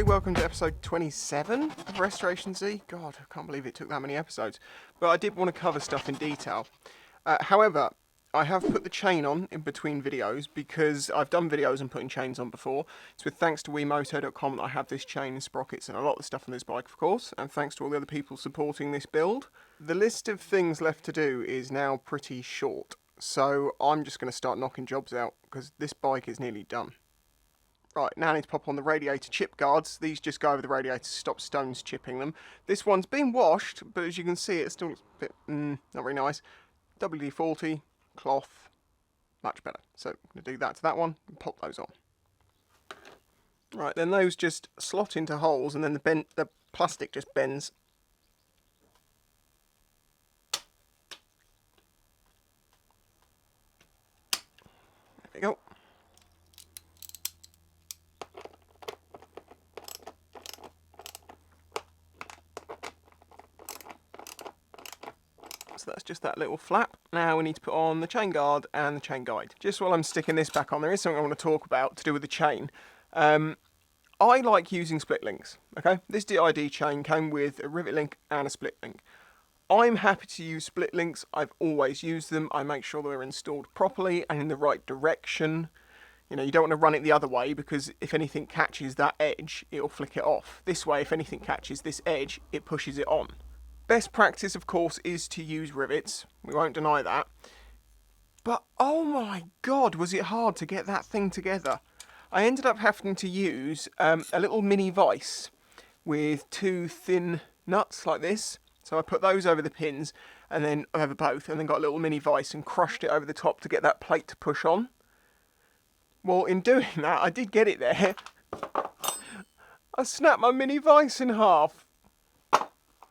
everybody, welcome to episode 27 of Restoration Z. God, I can't believe it took that many episodes. But I did want to cover stuff in detail. However, I have put the chain on in between videos because I've done videos and putting chains on before. It's with thanks to WeMoto.com that I have this chain and sprockets and a lot of the stuff on this bike, of course, and thanks to all the other people supporting this build. The list of things left to do is now pretty short, so I'm just going to start knocking jobs out because this bike is nearly done. Right, now I need to pop on the radiator chip guards. These just go over the radiator to stop stones chipping them. This one's been washed, but as you can see, it still looks a bit, not very nice. WD-40, cloth, much better. So I'm going to do that to that one and pop those on. Right, then those just slot into holes and then the plastic just bends. There we go. So that's just that little flap. Now we need to put on the chain guard and the chain guide. Just while I'm sticking this back on, there is something I want to talk about to do with the chain. I like using split links, okay? This DID chain came with a rivet link and a split link. I'm happy to use split links. I've always used them. I make sure they're installed properly and in the right direction. You know, you don't want to run it the other way because if anything catches that edge, it'll flick it off. This way, if anything catches this edge, it pushes it on. Best practice, of course, is to use rivets. We won't deny that. But, oh my God, was it hard to get that thing together. I ended up having to use a little mini vise with two thin nuts like this. So I put those over the pins and then over both and then got a little mini vise and crushed it over the top to get that plate to push on. Well, in doing that, I did get it there. I snapped my mini vise in half.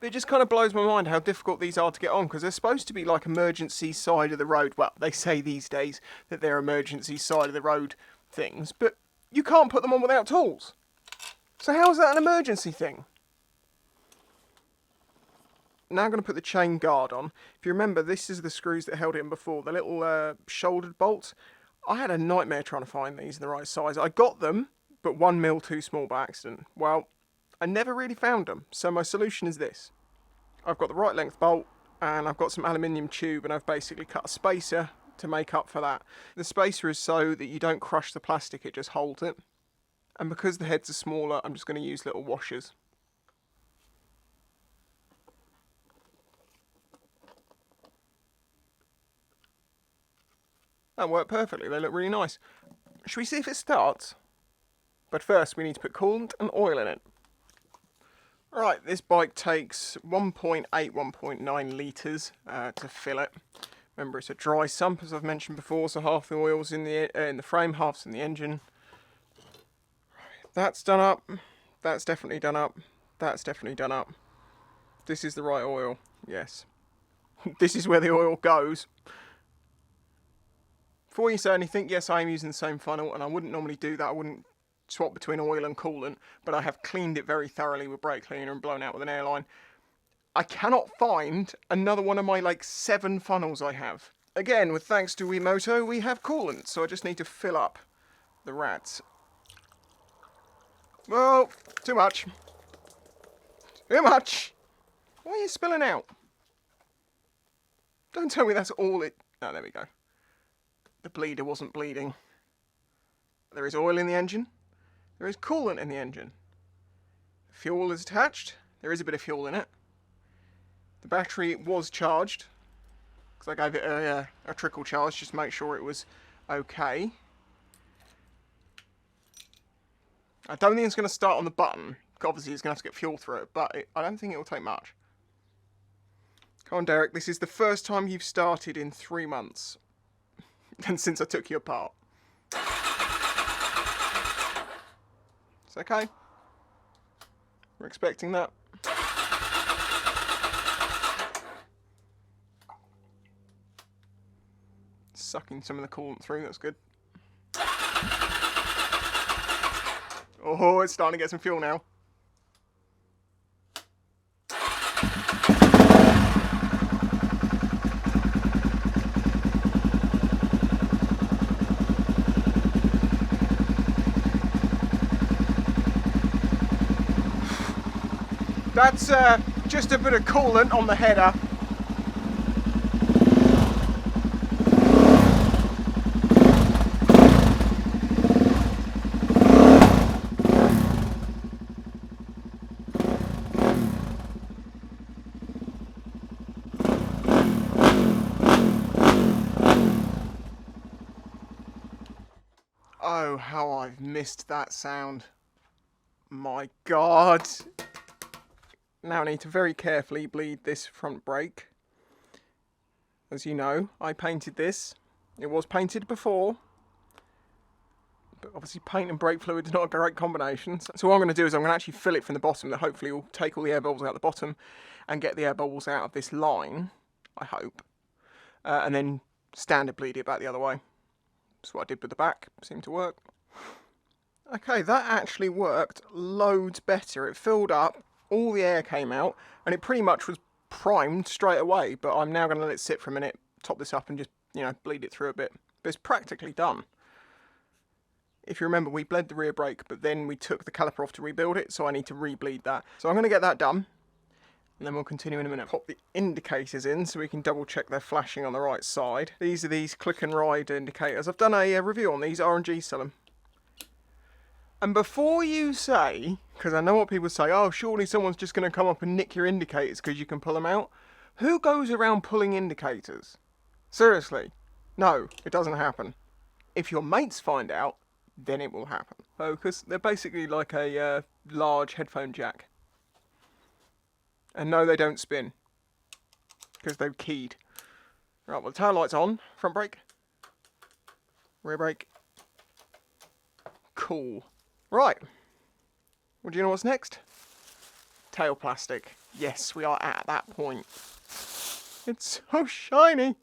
It just kind of blows my mind how difficult these are to get on because they're supposed to be like emergency side of the road. Well, they say these days that they're emergency side of the road things, but you can't put them on without tools. So how is that an emergency thing? Now I'm going to put the chain guard on. If you remember, this is the screws that held it in before, the little shouldered bolts. I had a nightmare trying to find these in the right size. I got them, but 1mm too small by accident. Well, I never really found them, so my solution is this. I've got the right length bolt and I've got some aluminium tube and I've basically cut a spacer to make up for that. The spacer is so that you don't crush the plastic, it just holds it. And because the heads are smaller, I'm just going to use little washers. That worked perfectly, they look really nice. Should we see if it starts? But first we need to put coolant and oil in it. Right, this bike takes 1.8, 1.9 litres to fill it. Remember, it's a dry sump, as I've mentioned before, so half the oil's in the frame, half's in the engine. That's done up. That's definitely done up. That's definitely done up. This is the right oil, yes. This is where the oil goes. Before you say anything, yes, I am using the same funnel, and I wouldn't normally do that. I wouldn't swap between oil and coolant, but I have cleaned it very thoroughly with brake cleaner and blown out with an airline. I cannot find another one of my 7 funnels I have. Again, with thanks to WeMoto, we have coolant, so I just need to fill up the rats. Well, too much. Too much! Why are you spilling out? Don't tell me that's all it... Oh, there we go. The bleeder wasn't bleeding. There is oil in the engine. There is coolant in the engine. Fuel is attached. There is a bit of fuel in it. The battery was charged because I gave it a trickle charge just to make sure it was okay. I don't think it's going to start on the button. Obviously, it's going to have to get fuel through it, but I don't think it will take much. Come on, Derek. This is the first time you've started in 3 months and since I took you apart. It's okay. We're expecting that. Sucking some of the coolant through, that's good. Oh, it's starting to get some fuel now. That's just a bit of coolant on the header. Oh, how I've missed that sound. My God. Now I need to very carefully bleed this front brake. As you know, I painted this. It was painted before, but obviously paint and brake fluid is not a great combination. So what I'm going to do is I'm going to actually fill it from the bottom. That hopefully will take all the air bubbles out the bottom and get the air bubbles out of this line, I hope. And then standard bleed it back the other way. That's what I did with the back. Seemed to work. Okay, that actually worked loads better. It filled up, all the air came out, and it pretty much was primed straight away. But I'm now going to let it sit for a minute, top this up and just, you know, bleed it through a bit. But it's practically done. If you remember, we bled the rear brake, but then we took the caliper off to rebuild it, so I need to re-bleed that. So I'm going to get that done, and then we'll continue in a minute. Pop the indicators in so we can double check they're flashing on the right side. These are these click and ride indicators. I've done a review on these, R&G sell them. And before you say, because I know what people say, oh, surely someone's just going to come up and nick your indicators because you can pull them out. Who goes around pulling indicators? Seriously. No, it doesn't happen. If your mates find out, then it will happen. Focus. They're basically like a large headphone jack. And no, they don't spin. Because they're keyed. Right, well, the tail light's on. Front brake. Rear brake. Cool. Right. Well, do you know what's next? Tail plastic. Yes, we are at that point. It's so shiny.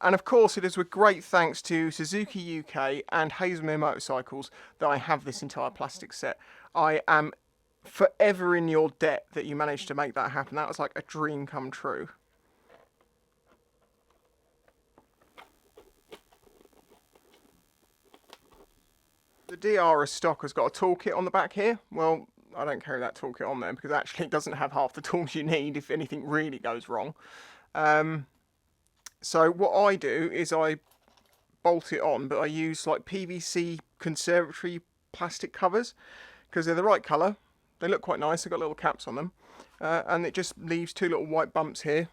And of course, it is with great thanks to Suzuki UK and Haslemere Motorcycles that I have this entire plastic set. I am forever in your debt that you managed to make that happen. That was like a dream come true. The DR stock has got a toolkit on the back here. Well, I don't carry that toolkit on there because actually it doesn't have half the tools you need if anything really goes wrong. So what I do is I bolt it on, but I use like PVC conservatory plastic covers because they're the right colour. They look quite nice. They've got little caps on them. And it just leaves two little white bumps here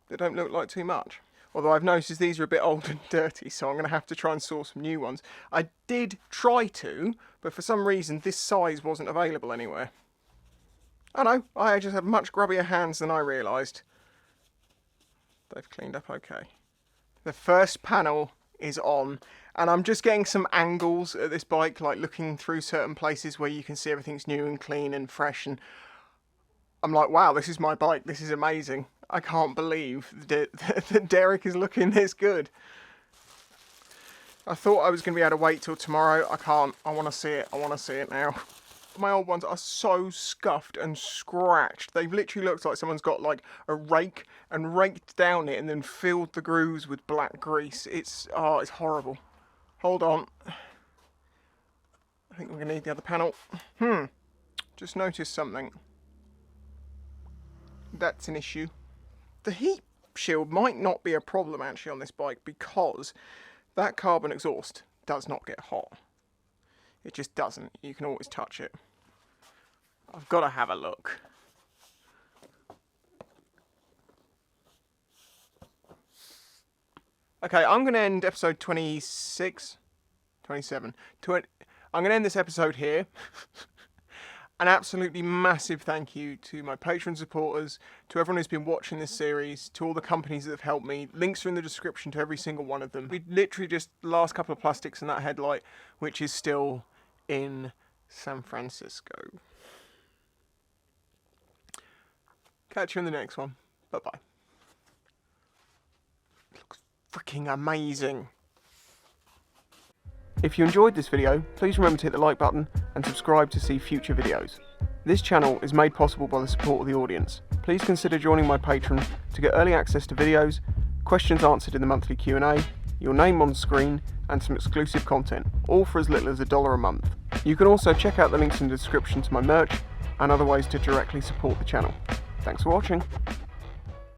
that don't look like too much. Although I've noticed these are a bit old and dirty, so I'm going to have to try and source some new ones. I did try to, but for some reason this size wasn't available anywhere. I know, I just have much grubbier hands than I realised. They've cleaned up okay. The first panel is on, and I'm just getting some angles at this bike, like looking through certain places where you can see everything's new and clean and fresh, and I'm like, wow, this is my bike, this is amazing. I can't believe that Derek is looking this good. I thought I was going to be able to wait till tomorrow. I can't. I want to see it. I want to see it now. My old ones are so scuffed and scratched. They've literally looked like someone's got like a rake and raked down it and then filled the grooves with black grease. It's horrible. Hold on. I think we're going to need the other panel. Just noticed something. That's an issue. The heat shield might not be a problem actually on this bike because that carbon exhaust does not get hot. It just doesn't. You can always touch it. I've got to have a look. Okay, I'm going to end episode 27. I'm going to end this episode here. An absolutely massive thank you to my Patreon supporters, to everyone who's been watching this series, to all the companies that have helped me. Links are in the description to every single one of them. We literally just the last couple of plastics in that headlight, which is still in San Francisco. Catch you in the next one. Bye-bye. Looks freaking amazing. If you enjoyed this video, please remember to hit the like button and subscribe to see future videos. This channel is made possible by the support of the audience. Please consider joining my Patreon to get early access to videos, questions answered in the monthly Q&A, your name on screen, and some exclusive content, all for as little as $1 a month. You can also check out the links in the description to my merch, and other ways to directly support the channel. Thanks for watching.